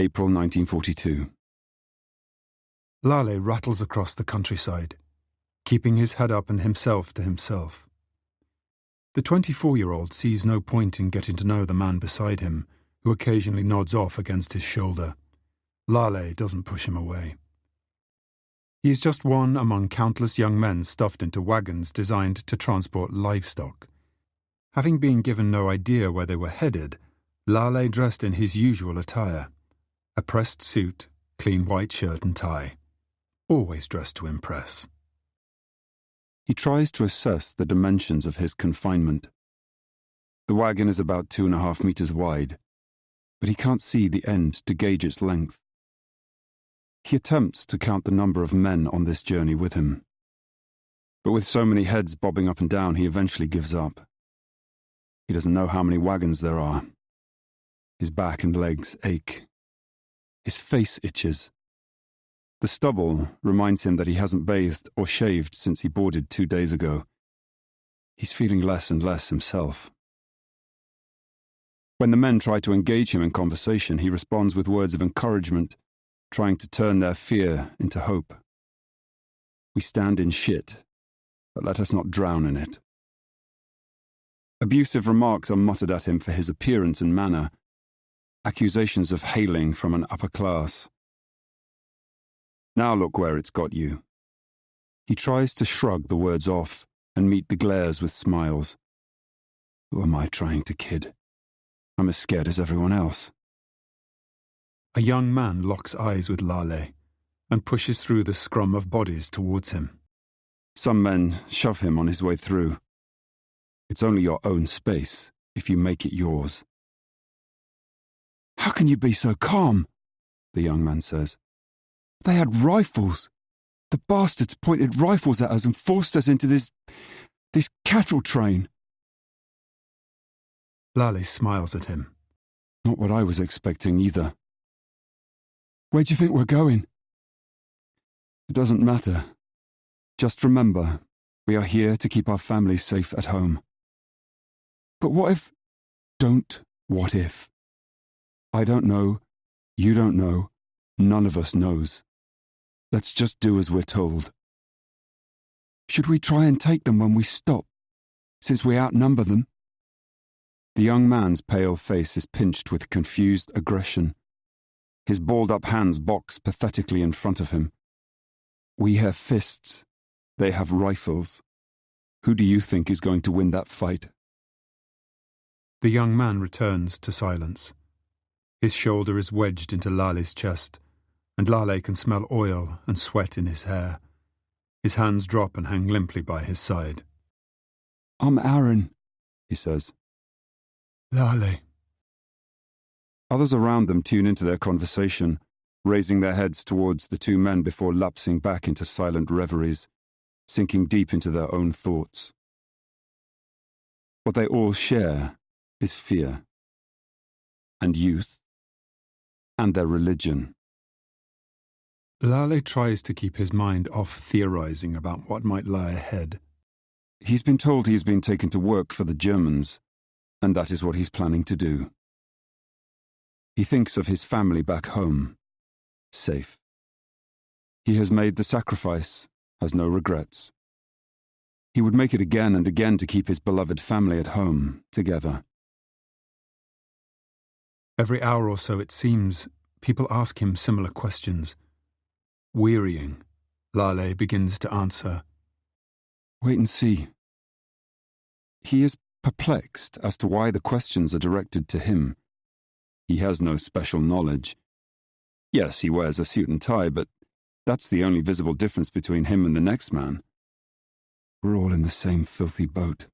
April 1942. Lale rattles across the countryside, keeping his head up and himself to himself. The 24-year-old sees no point in getting to know the man beside him, who occasionally nods off against his shoulder. Lale doesn't push him away. He is just one among countless young men stuffed into wagons designed to transport livestock. Having been given no idea where they were headed, Lale dressed in his usual attire, a pressed suit, clean white shirt and tie, always dressed to impress. He tries to assess the dimensions of his confinement. The wagon is about 2.5 meters wide, but he can't see the end to gauge its length. He attempts to count the number of men on this journey with him, but with so many heads bobbing up and down, he eventually gives up. He doesn't know how many wagons there are. His back and legs ache. His face itches. The stubble reminds him that he hasn't bathed or shaved since he boarded 2 days ago. He's feeling less and less himself. When the men try to engage him in conversation, he responds with words of encouragement, trying to turn their fear into hope. We stand in shit, but let us not drown in it. Abusive remarks are muttered at him for his appearance and manner, accusations of hailing from an upper class. Now look where it's got you. He tries to shrug the words off and meet the glares with smiles. Who am I trying to kid? I'm as scared as everyone else. A young man locks eyes with Lale and pushes through the scrum of bodies towards him. Some men shove him on his way through. It's only your own space if you make it yours. How can you be so calm? The young man says. They had rifles. The bastards pointed rifles at us and forced us into this cattle train. Lale smiles at him. Not what I was expecting either. Where do you think we're going? It doesn't matter. Just remember, we are here to keep our families safe at home. But what if... Don't what if. I don't know, you don't know, none of us knows. Let's just do as we're told. Should we try and take them when we stop, since we outnumber them? The young man's pale face is pinched with confused aggression. His balled-up hands box pathetically in front of him. We have fists. They have rifles. Who do you think is going to win that fight? The young man returns to silence. His shoulder is wedged into Lale's chest, and Lale can smell oil and sweat in his hair. His hands drop and hang limply by his side. I'm Aaron, he says. Lale. Others around them tune into their conversation, raising their heads towards the two men before lapsing back into silent reveries, sinking deep into their own thoughts. What they all share is fear, and youth, and their religion. Lale tries to keep his mind off theorizing about what might lie ahead. He's been told he's been taken to work for the Germans, and that is what he's planning to do. He thinks of his family back home, safe. He has made the sacrifice, has no regrets. He would make it again and again to keep his beloved family at home, together. Every hour or so, it seems, people ask him similar questions. Wearying, Lale begins to answer. Wait and see. He is perplexed as to why the questions are directed to him. He has no special knowledge. Yes, he wears a suit and tie, but that's the only visible difference between him and the next man. We're all in the same filthy boat.